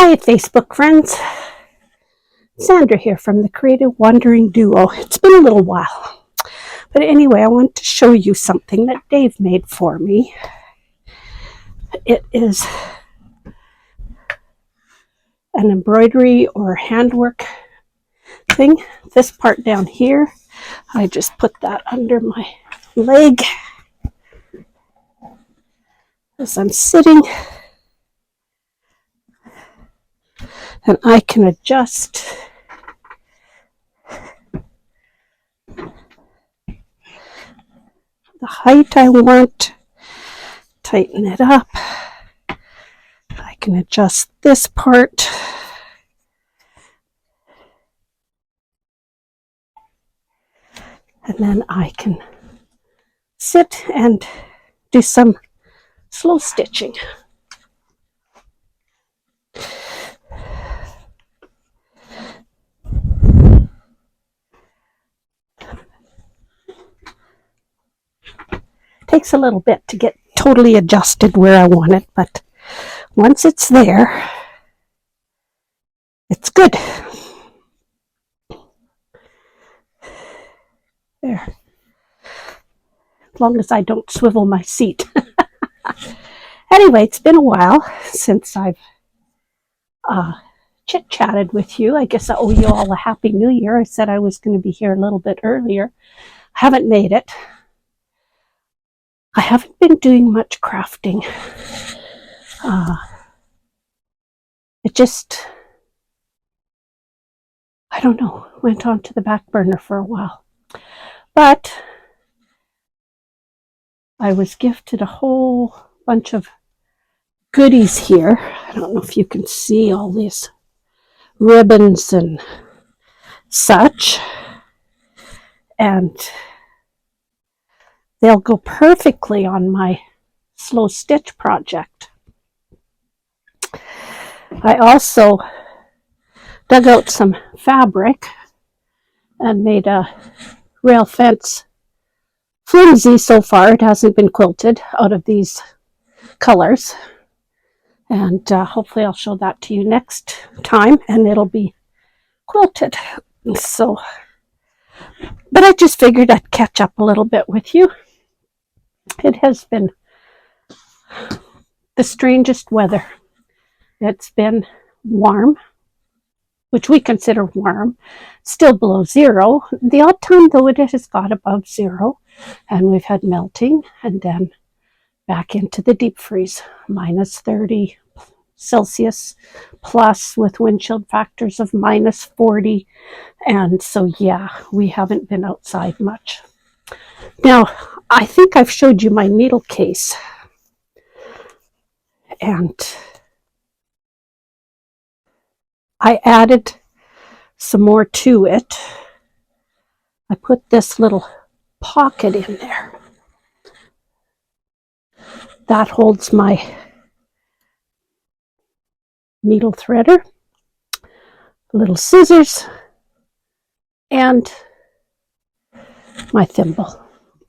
Hi, Facebook friends. Sandra here from the Creative Wandering Duo. It's been a little while. But anyway, I want to show you something that Dave made for me. It is an embroidery or handwork thing. This part down here, I just put that under my leg as I'm sitting. And I can adjust the height I want, tighten it up. I can adjust this part. And then I can sit and do some slow stitching. Takes a little bit to get totally adjusted where I want it, but once it's there, it's good. There. As long as I don't swivel my seat. Anyway, it's been a while since I've chit-chatted with you. I guess I owe you all a Happy New Year. I said I was going to be here a little bit earlier. I haven't made it. I haven't been doing much crafting. It just, I don't know, went on to the back burner for a while. But I was gifted a whole bunch of goodies here. I don't know if you can see all these ribbons and such. And they'll go perfectly on my slow stitch project. I also dug out some fabric and made a rail fence flimsy so far. It hasn't been quilted out of these colors. And hopefully I'll show that to you next time and it'll be quilted. So, but I just figured I'd catch up a little bit with you. It has been the strangest weather. It's been warm, which we consider warm, still below zero. The odd time, though, it has got above zero, and we've had melting, and then back into the deep freeze, minus 30 Celsius, plus with wind chill factors of minus 40. And so, yeah, we haven't been outside much. Now, I think I've showed you my needle case. And I added some more to it. I put this little pocket in there. That holds my needle threader, little scissors, and my thimble.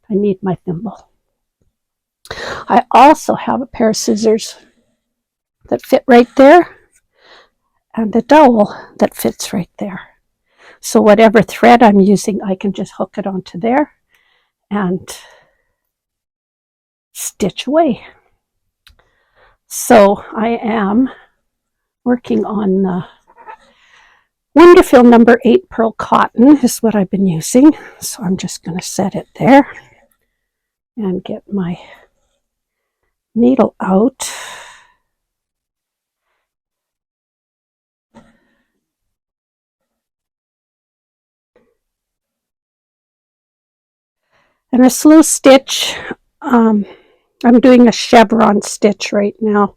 I need my thimble. I also have a pair of scissors that fit right there and a dowel that fits right there. So whatever thread I'm using, I can just hook it onto there and stitch away. So I am working on Wonderful number 8 pearl cotton is what I've been using. So I'm just going to set it there and get my needle out. And a slow stitch, I'm doing a chevron stitch right now.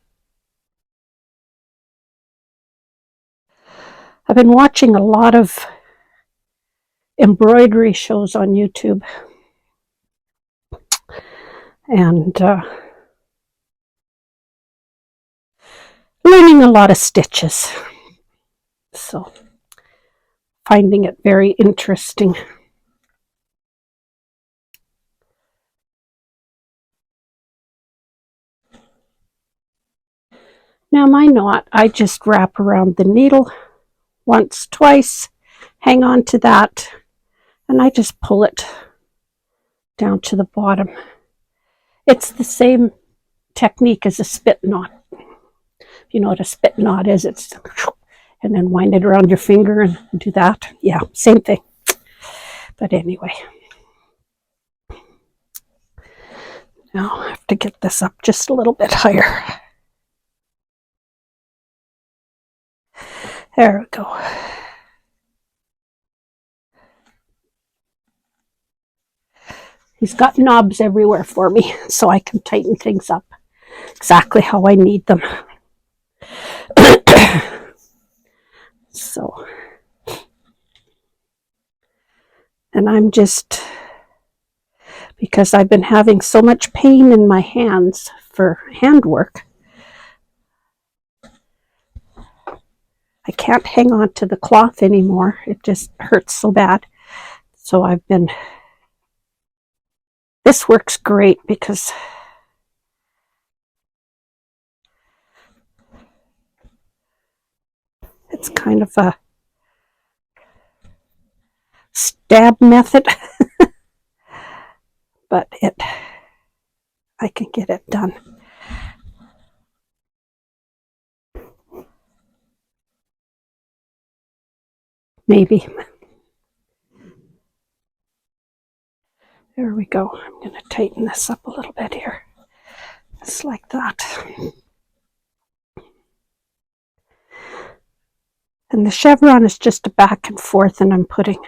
I've been watching a lot of embroidery shows on YouTube. And learning a lot of stitches. So, finding it very interesting. Now my knot, I just wrap around the needle once, twice, hang on to that, and I just pull it down to the bottom. It's the same technique as a spit knot. If you know what a spit knot is, it's and then wind it around your finger and do that. Yeah, same thing. But anyway, now I have to get this up just a little bit higher. There we go. He's got knobs everywhere for me, so I can tighten things up exactly how I need them. So, and I'm just, because I've been having so much pain in my hands for handwork, I can't hang on to the cloth anymore. It just hurts so bad. So I've been, this works great because it's kind of a stab method, but I can get it done. Maybe. There we go. I'm going to tighten this up a little bit here. Just like that. And the chevron is just a back and forth, and I'm putting,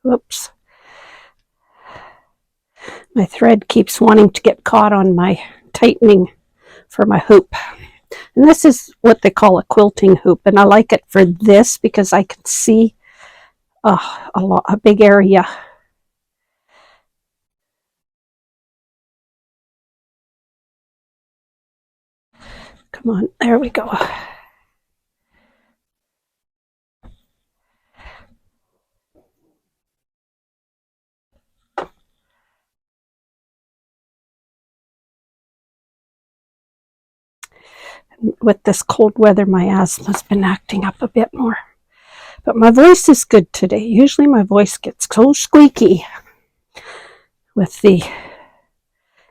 whoops. My thread keeps wanting to get caught on my tightening for my hoop. And this is what they call a quilting hoop, and I like it for this because I can see a big area. Come on, there we go. With this cold weather, my asthma's been acting up a bit more. But my voice is good today. Usually my voice gets so squeaky with the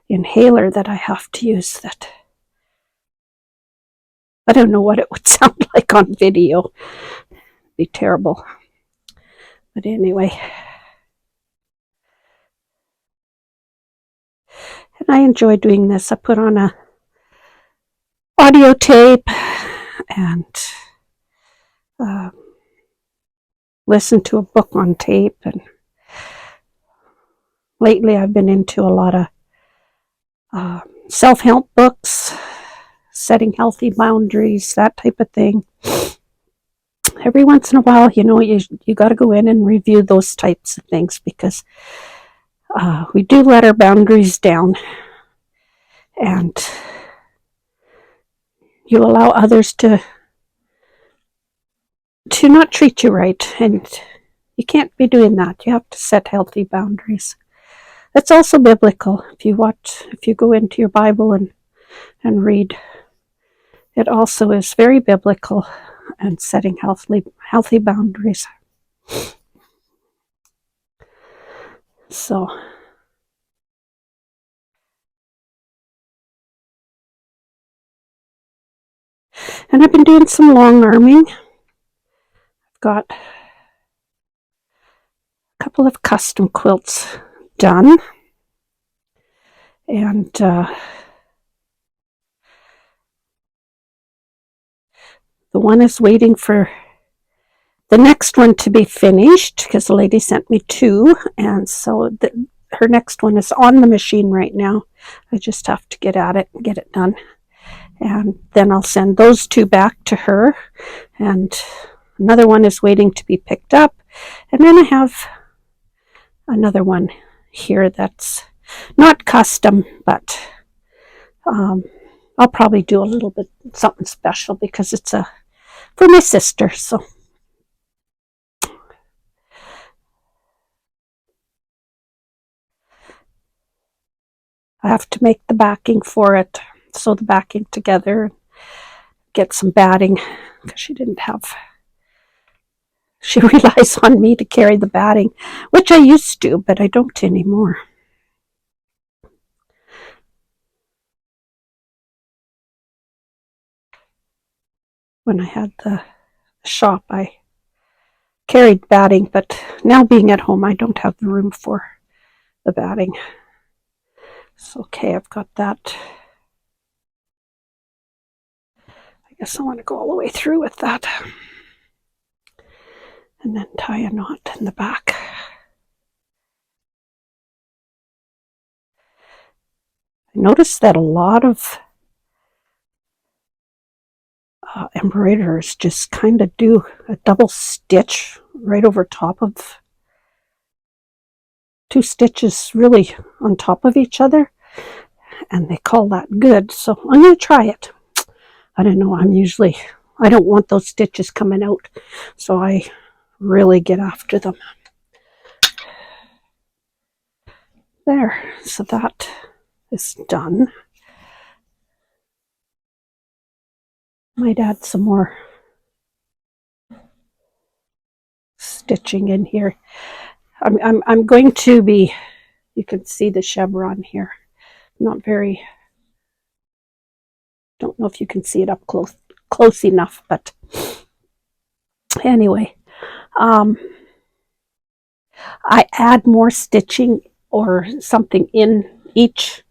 inhaler that I have to use that I don't know what it would sound like on video. It'd be terrible. But anyway. And I enjoy doing this. I put on a audio tape and listen to a book on tape. And lately I've been into a lot of self-help books, setting healthy boundaries, that type of thing. Every once in a while, you know, you got to go in and review those types of things because we do let our boundaries down, and you allow others to not treat you right, and you can't be doing that. You have to set healthy boundaries. It's also biblical. If you go into your Bible and read, it also is very biblical and setting healthy boundaries. So, and I've been doing some long arming. I've got a couple of custom quilts done, and the one is waiting for the next one to be finished because the lady sent me two, and so her next one is on the machine right now. I just have to get at it and get it done, and then I'll send those two back to her, and another one is waiting to be picked up, and then I have another one here that's not custom, but I'll probably do a little bit something special because it's for my sister. So I have to make the backing for it, sew the backing together, get some batting, because she relies on me to carry the batting, which I used to, but I don't anymore. When I had the shop, I carried batting, but now being at home, I don't have the room for the batting. So, okay, I've got that. I guess I want to go all the way through with that. And then tie a knot in the back. I noticed that a lot of embroiderers just kind of do a double stitch right over top of 2 stitches really on top of each other, and they call that good. So I'm going to try it. I don't know, I don't want those stitches coming out, so I really get after them. There, so that is done. Might add some more stitching in here. I'm going to be, you can see the chevron here. Not very, don't know if you can see it up close enough, but anyway, I add more stitching or something in each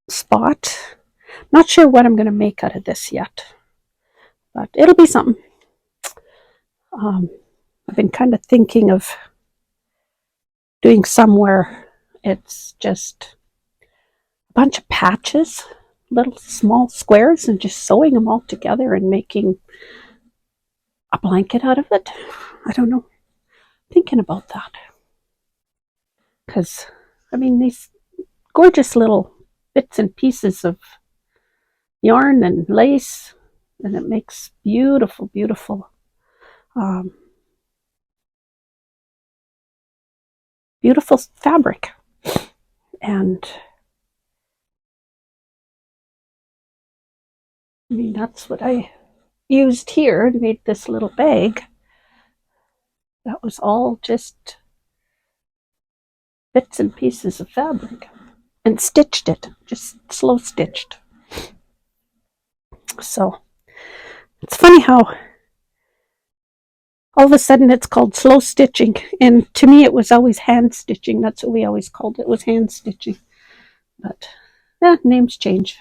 spot. Not sure what I'm going to make out of this yet, but it'll be something. I've been kind of thinking of doing somewhere it's just a bunch of patches, little small squares, and just sewing them all together and making a blanket out of it. I don't know. Thinking about that. Because, I mean, these gorgeous little bits and pieces of yarn and lace, and it makes beautiful, beautiful beautiful fabric. And I mean, that's what I used here to make this little bag. That was all just bits and pieces of fabric, and stitched it, just slow stitched. So it's funny how all of a sudden it's called slow stitching, and to me it was always hand stitching. That's what we always called it, was hand stitching. But names change.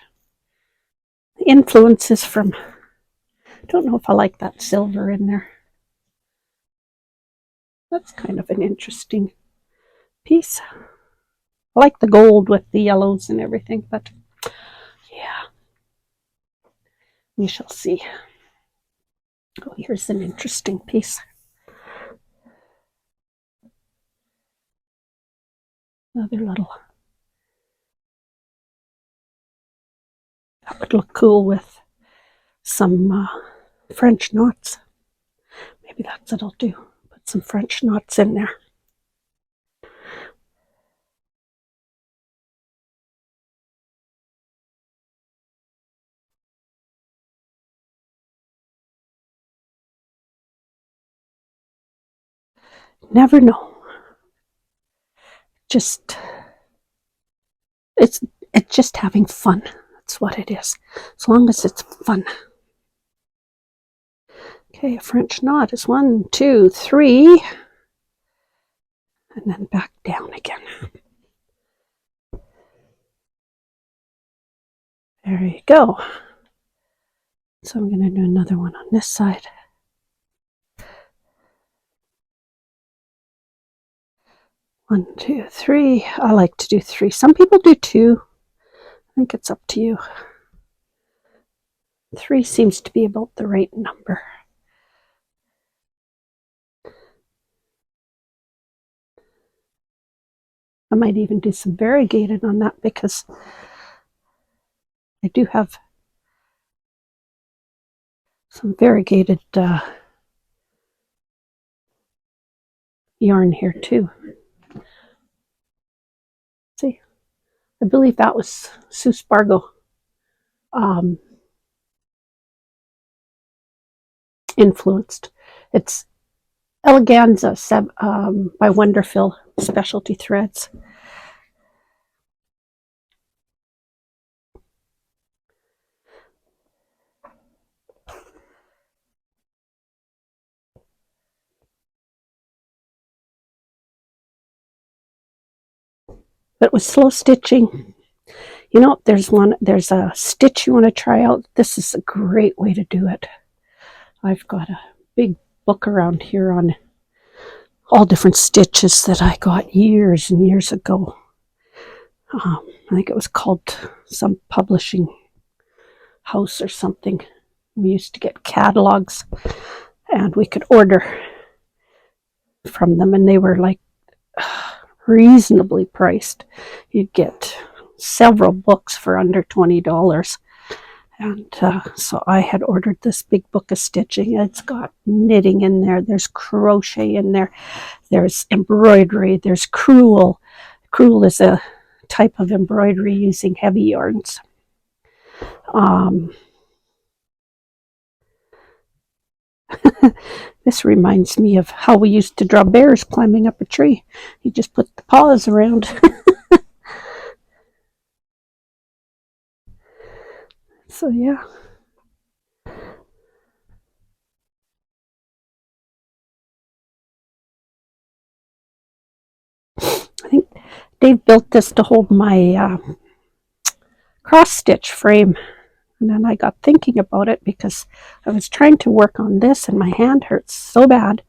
The influences from, I don't know if I like that silver in there. That's kind of an interesting piece. I like the gold with the yellows and everything, but yeah, we shall see. Oh, here's an interesting piece. Another little, that would look cool with some French knots. Maybe that's what I'll do. Put some French knots in there. Never know. Just, it's just having fun. That's what it is. As long as it's fun. Okay, a French knot is 1, 2, 3, and then back down again. There you go. So I'm going to do another one on this side. One, 2, 3. I like to do 3. Some people do 2. I think it's up to you. 3 seems to be about the right number. I might even do some variegated on that, because I do have some variegated yarn here too. See, I believe that was Sue Spargo influenced. It's Eleganza by Wonderful Specialty Threads. But with slow stitching, you know, there's a stitch you want to try out. This is a great way to do it. I've got a big book around here on all different stitches that I got years and years ago. I think it was called some publishing house or something. We used to get catalogs and we could order from them, and they were like reasonably priced. You'd get several books for under $20. And so I had ordered this big book of stitching. It's got knitting in there. There's crochet in there. There's embroidery. There's crewel. Crewel is a type of embroidery using heavy yarns. This reminds me of how we used to draw bears climbing up a tree. You just put the paws around. So yeah. I think Dave built this to hold my cross stitch frame. And then I got thinking about it because I was trying to work on this and my hand hurts so bad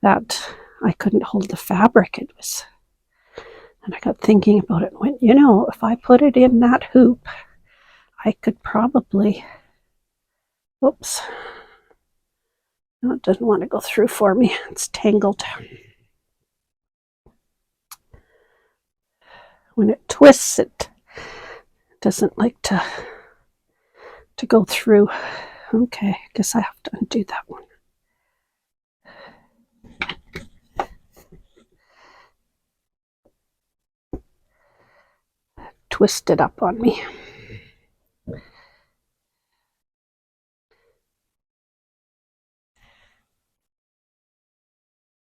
that I couldn't hold the fabric. And I got thinking about it and went, you know, if I put it in that hoop, I could probably, oops, no, it doesn't want to go through for me. It's tangled. When it twists, it doesn't like to go through. Okay, I guess I have to undo that one. Twist it up on me.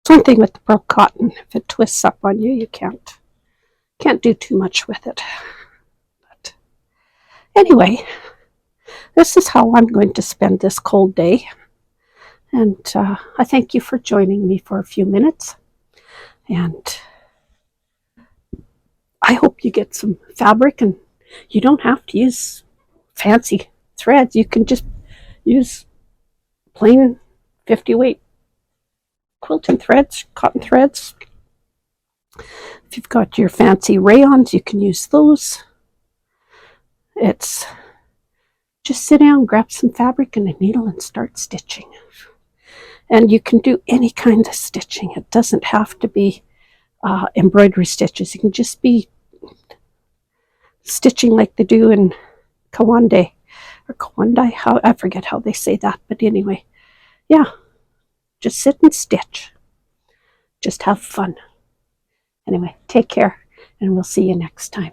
It's one thing with the broke cotton. If it twists up on you, you can't do too much with it. But anyway, this is how I'm going to spend this cold day. And I thank you for joining me for a few minutes. And I hope you get some fabric, and you don't have to use fancy threads. You can just use plain 50 weight quilting threads, cotton threads. If you've got your fancy rayons, you can use those. It's just sit down, grab some fabric and a needle and start stitching. And you can do any kind of stitching. It doesn't have to be embroidery stitches. You can just be stitching like they do in Kawande or Kawandai. I forget how they say that, but anyway, yeah, just sit and stitch. Just have fun. Anyway, take care, and we'll see you next time.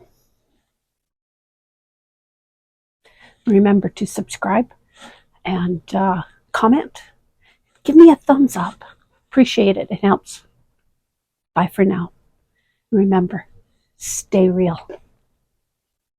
Remember to subscribe and comment. Give me a thumbs up. Appreciate it. It helps. Bye for now. Remember, stay real.